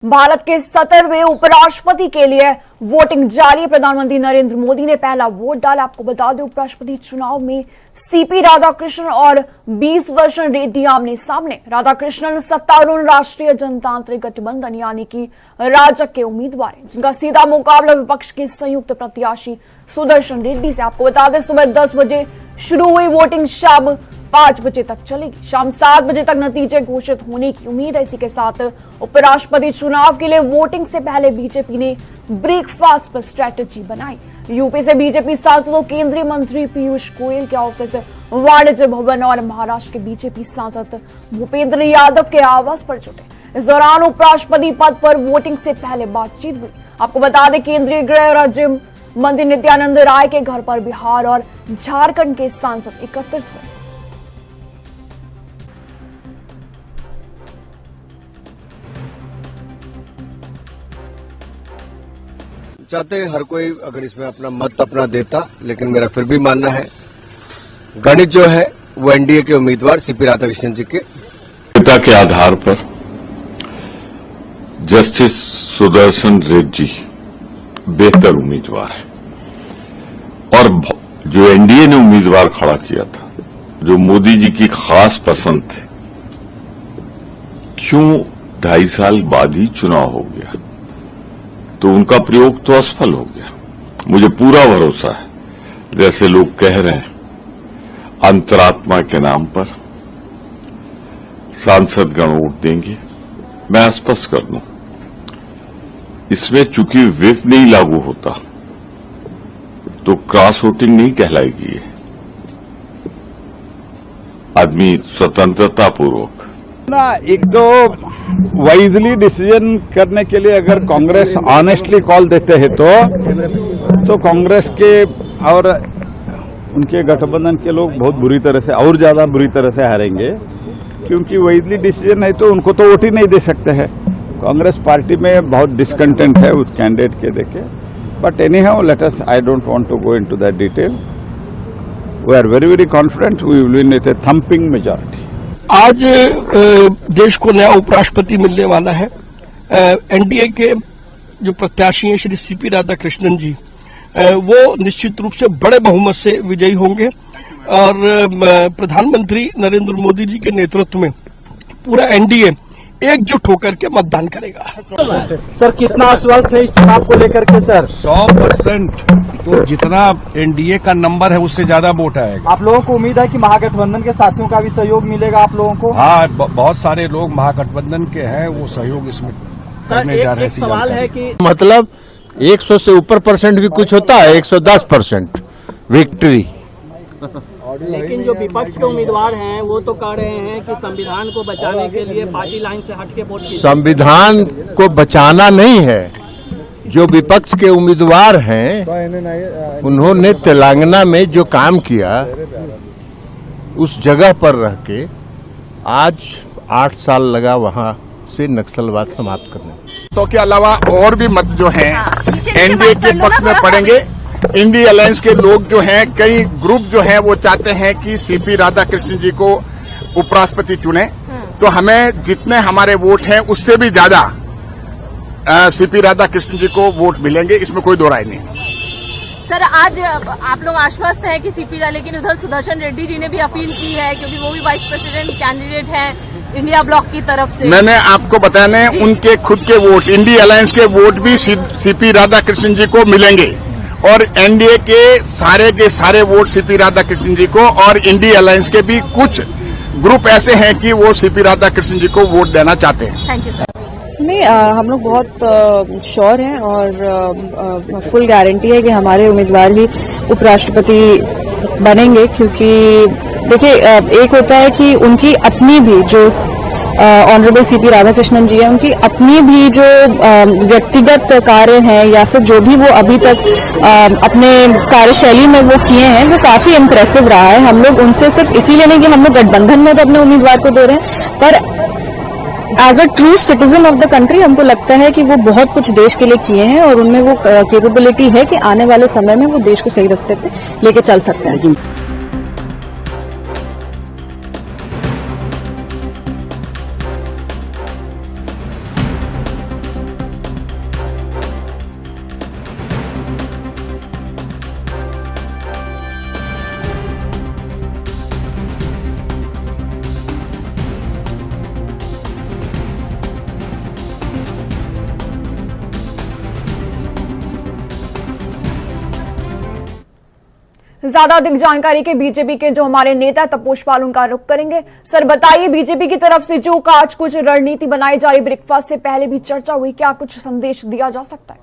भारत के 17वें उपराष्ट्रपति के लिए वोटिंग जारी। प्रधानमंत्री नरेंद्र मोदी ने पहला वोट डाला। आपको बता दें, उपराष्ट्रपति चुनाव में सीपी राधाकृष्णन और बी सुदर्शन रेड्डी आमने सामने। राधाकृष्णन सत्तारूढ़ राष्ट्रीय जनतांत्रिक गठबंधन यानी कि राजग के उम्मीदवार हैं, जिनका सीधा मुकाबला विपक्ष के संयुक्त प्रत्याशी सुदर्शन रेड्डी से। आपको बता दें, सुबह 10 बजे शुरू हुई वोटिंग शाम 5 बजे तक चलेगी। शाम 7 बजे तक नतीजे घोषित होने की उम्मीद है। इसी के साथ उपराष्ट्रपति चुनाव के लिए वोटिंग से पहले बीजेपी ने ब्रेकफास्ट पर स्ट्रैटेजी बनाई। यूपी से बीजेपी सांसदों, केंद्रीय मंत्री पीयूष गोयल के ऑफिस वाणिज्य भवन और महाराष्ट्र के बीजेपी सांसद भूपेंद्र यादव के आवास पर जुटे। इस दौरान उपराष्ट्रपति पद पर वोटिंग से पहले बातचीत हुई। आपको बता दें, केंद्रीय गृह राज्य मंत्री नित्यानंद राय के घर पर बिहार और झारखंड के सांसद एकत्रित हुए। चाहते हैं हर कोई अगर इसमें अपना मत अपना देता, लेकिन मेरा फिर भी मानना है गणित जो है वो एनडीए के उम्मीदवार सीपी राधाकृष्णन जी के पिता के आधार पर जस्टिस सुदर्शन रेड्डी बेहतर उम्मीदवार है। और जो एनडीए ने उम्मीदवार खड़ा किया था, जो मोदी जी की खास पसंद थे, क्यों 2.5 साल बाद ही चुनाव हो गया, तो उनका प्रयोग तो असफल हो गया। मुझे पूरा भरोसा है, जैसे लोग कह रहे हैं अंतरात्मा के नाम पर सांसदगण वोट देंगे। मैं स्पष्ट कर दूं, इसमें चूंकि व्हिप नहीं लागू होता तो क्रॉस वोटिंग नहीं कहलाएगी। ये आदमी स्वतंत्रता पूर्वक ना एक तो वाइजली डिसीजन करने के लिए अगर कांग्रेस ऑनेस्टली कॉल देते हैं तो कांग्रेस के और उनके गठबंधन के लोग बहुत बुरी तरह से और ज्यादा बुरी तरह से हारेंगे, क्योंकि वाइजली डिसीजन है तो उनको तो वोट ही नहीं दे सकते हैं। कांग्रेस पार्टी में बहुत डिसकंटेंट है उस कैंडिडेट के देखे। But anyhow let us, I don't want to go into that detail. We are very very confident we will win with a thumping majority. आज देश को नया उपराष्ट्रपति मिलने वाला है। एनडीए के जो प्रत्याशी हैं श्री सीपी राधाकृष्णन जी, वो निश्चित रूप से बड़े बहुमत से विजयी होंगे और प्रधानमंत्री नरेंद्र मोदी जी के नेतृत्व में पूरा एनडीए एकजुट होकर के मतदान करेगा। सर, कितना आश्वस्त है इस चुनाव को लेकर के? सर 100%। तो जितना एनडीए का नंबर है उससे ज्यादा वोट आएगा। आप लोगों को उम्मीद है कि महागठबंधन के साथियों का भी सहयोग मिलेगा आप लोगों को? हाँ, बहुत सारे लोग महागठबंधन के हैं, वो सहयोग इसमें करने जा रहे हैं। सवाल है कि मतलब 100 से ऊपर परसेंट भी कुछ होता है, 110% विक्ट्री। लेकिन जो विपक्ष के उम्मीदवार हैं वो तो कह रहे हैं कि संविधान को बचाने के लिए पार्टी लाइन से हटके वोट कीजिए। संविधान को बचाना नहीं है। जो विपक्ष के उम्मीदवार हैं उन्होंने तेलंगाना में जो काम किया उस जगह पर रह के आज 8 साल लगा वहां से नक्सलवाद समाप्त करने। तो के अलावा और भी मत जो हैं एनडीए के पक्ष में पड़ेंगे। इंडिया अलायंस के लोग जो हैं, कई ग्रुप जो हैं वो चाहते हैं कि सीपी राधाकृष्णन जी को उपराष्ट्रपति चुने, तो हमें जितने हमारे वोट हैं उससे भी ज्यादा सीपी राधाकृष्णन जी को वोट मिलेंगे, इसमें कोई दो राय नहीं। सर, आज आप लोग आश्वस्त हैं कि सीपी, लेकिन उधर सुदर्शन रेड्डी जी ने भी अपील की है, क्योंकि वो भी वाइस प्रेसिडेंट कैंडिडेट हैं इंडिया ब्लॉक की तरफ से। मैंने आपको बताने उनके खुद के वोट, इंडिया अलायंस के वोट भी सीपी राधाकृष्णन जी को मिलेंगे और एनडीए के सारे वोट सीपी राधाकृष्णन जी को, और इंडिया अलायंस के भी कुछ ग्रुप ऐसे हैं कि वो सीपी राधाकृष्णन जी को वोट देना चाहते हैं। Thank you sir. नहीं, हम लोग बहुत श्योर हैं और फुल गारंटी है कि हमारे उम्मीदवार ही उपराष्ट्रपति बनेंगे, क्योंकि देखिए एक होता है कि उनकी अपनी भी जो ऑनरेबल सीपी राधाकृष्णन जी हैं, उनकी अपनी भी जो व्यक्तिगत कार्य हैं या फिर जो भी वो अभी तक अपने कार्यशैली में वो किए हैं वो काफी इम्प्रेसिव रहा है। हम लोग उनसे सिर्फ इसीलिए नहीं कि हम लोग गठबंधन में तो अपने उम्मीदवार को दे रहे हैं, पर as a true citizen of the country हमको लगता है कि वो बहुत कुछ देश के लिए किए हैं और उनमें वो कैपेबिलिटी है कि आने वाले समय में वो देश को सही रास्ते पे लेके चल सकते हैं। ज्यादा अधिक जानकारी के बीजेपी के जो हमारे नेता तपोष पाल उनका रुख करेंगे। सर बताइए, बीजेपी की तरफ से जो आज कुछ रणनीति बनाई जा रही, ब्रेकफास्ट से पहले भी चर्चा हुई, क्या कुछ संदेश दिया जा सकता है?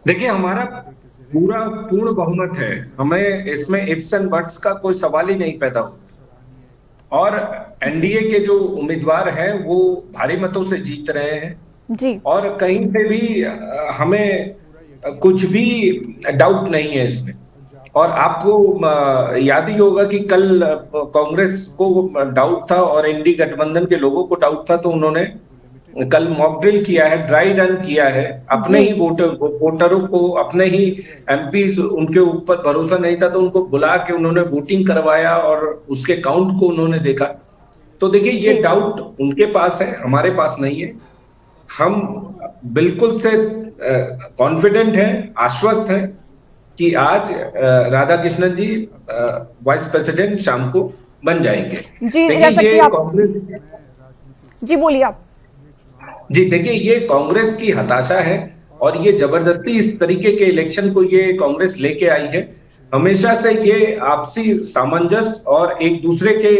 देखिए, हमारा पूर्ण बहुमत है, हमें इसमें इफ्स एंड बट्स का कोई सवाल ही नहीं पैदा होता। और एनडीए के जो उम्मीदवार हैं वो भारी मतों से जीत रहे हैं जी, और कहीं से भी हमें कुछ भी डाउट नहीं है इसमें। और आपको याद ही होगा कि कल कांग्रेस को डाउट था और एनडीए गठबंधन के लोगों को डाउट था, तो उन्होंने कल मॉक ड्रिल किया है, ड्राई रन किया है, अपने ही वोटरों को, अपने ही एमपी, उनके ऊपर भरोसा नहीं था तो उनको बुला के उन्होंने वोटिंग करवाया और उसके काउंट को उन्होंने देखा। तो देखिए, ये डाउट उनके पास है, हमारे पास नहीं है। हम बिल्कुल से कॉन्फिडेंट हैं, आश्वस्त हैं कि आज राधाकृष्णन जी वाइस प्रेसिडेंट शाम को बन जाएंगे। जी, जैसा कि आप जी बोलिए आप। जी देखिए, ये कांग्रेस की हताशा है और ये जबरदस्ती इस तरीके के इलेक्शन को ये कांग्रेस लेके आई है। हमेशा से ये आपसी सामंजस्य और एक दूसरे के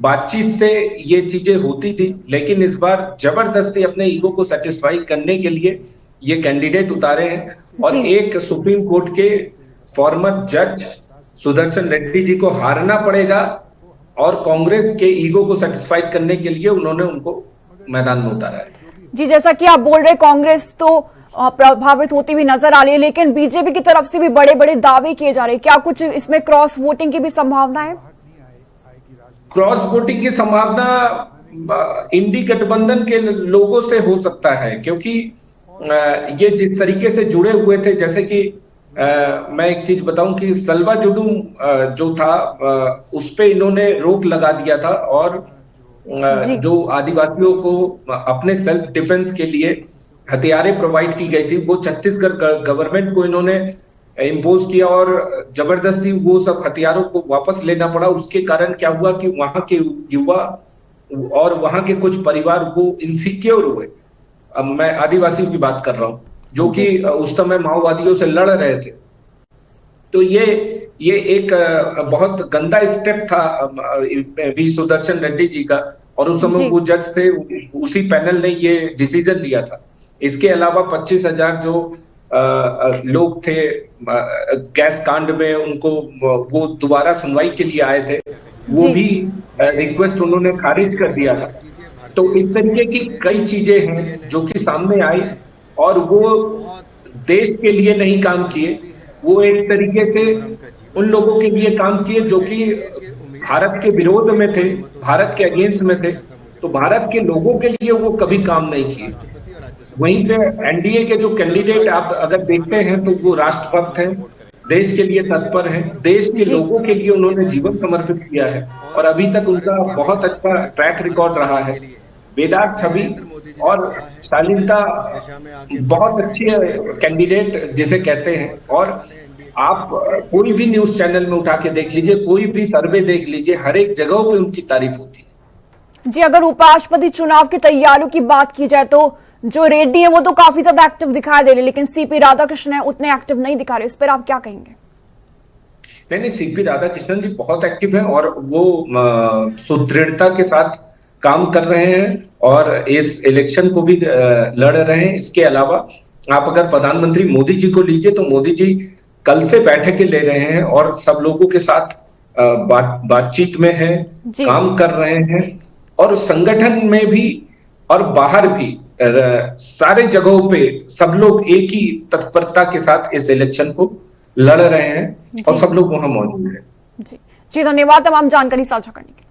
बातचीत से ये चीजें होती थी, लेकिन इस बार जबरदस्ती अपने ईगो को सेटिस्फाई करने के लिए ये कैंडिडेट उतारे हैं। और एक सुप्रीम कोर्ट के फॉर्मर जज सुदर्शन रेड्डी जी को हारना पड़ेगा और कांग्रेस के ईगो को सेटिस्फाई करने के लिए उन्होंने उनको मैदान में उतारा है। जी, जैसा कि आप बोल रहे, कांग्रेस तो प्रभावित होती हुई नजर आ रही है, लेकिन बीजेपी की तरफ से भी बड़े बड़े दावे किए जा रहे हैं। क्या कुछ इसमें क्रॉस वोटिंग की भी संभावना है? क्रॉस वोटिंग की संभावना इंडी गठबंधन के लोगों से हो सकता है, क्योंकि ये जिस तरीके से जुड़े हुए थे, जैसे कि मैं एक चीज बताऊं कि सलवा जुडूम जो था उस पे इन्होंने रोक लगा दिया था और जो आदिवासियों को अपने सेल्फ डिफेंस के लिए हथियारें प्रोवाइड की गई थी, वो छत्तीसगढ़ गवर्नमेंट को इन्होंने इम्पोज किया और जबरदस्ती वो सब हथियारों को वापस लेना पड़ा। उसके कारण क्या हुआ कि वहां के युवा और वहां के कुछ परिवार वो इनसिक्योर हुए। अब मैं आदिवासियों की बात कर रहा हूं, जो कि उस समय माओवादियों से लड़ रहे थे। तो ये एक बहुत गंदा स्टेप था वी सुदर्शन रेड्डी जी का, और उस समय वो जज थे, उसी पैनल ने ये डिसीजन लिया था। इसके अलावा 25,000 जो लोग थे गैस कांड में, उनको वो दोबारा सुनवाई के लिए आए थे, वो भी रिक्वेस्ट उन्होंने खारिज कर दिया था। तो इस तरीके की कई चीजें हैं जो कि सामने आई और वो देश के लिए नहीं काम किए, वो एक तरीके से उन लोगों के लिए काम किए जो कि भारत के विरोध में थे, भारत के अगेंस्ट में थे। तो भारत के लोगों के लिए वो कभी काम नहीं किए। वहीं पे एनडीए के जो कैंडिडेट आप अगर देखते हैं तो वो राष्ट्रभक्त हैं, देश के लिए तत्पर हैं, देश के लोगों के लिए उन्होंने जीवन समर्पित किया है और अभी तक उनका बहुत अच्छा ट्रैक रिकॉर्ड रहा है। बेदाग छवि और शालीनता, बहुत अच्छे कैंडिडेट जिसे कहते हैं। और आप कोई भी न्यूज चैनल में उठा के देख लीजिए, कोई भी सर्वे देख लीजिए, हर एक जगह पे उनकी तारीफ होती है। जी, अगर उपराष्ट्रपति चुनाव की तैयारियों की बात की जाए तो जो रेड्डी है वो तो काफी ज्यादा एक्टिव दिखाई दे रहे, लेकिन सीपी राधाकृष्णन है उतने एक्टिव नहीं दिखा रहे, इस पर आप क्या कहेंगे? नहीं, सीपी राधाकृष्णन जी बहुत एक्टिव हैं और वो सुदृढ़ता के साथ काम कर रहे हैं और इस इलेक्शन को भी लड़ रहे हैं। इसके अलावा आप अगर प्रधानमंत्री मोदी जी को लीजिए तो मोदी जी कल से बैठकें ले रहे हैं और सब लोगों के साथ बातचीत में हैं, काम कर रहे हैं और संगठन में भी और बाहर भी सारे जगहों पे सब लोग एक ही तत्परता के साथ इस इलेक्शन को लड़ रहे हैं और सब लोग वहां मौजूद हैं। जी, धन्यवाद तमाम जानकारी साझा करने के लिए।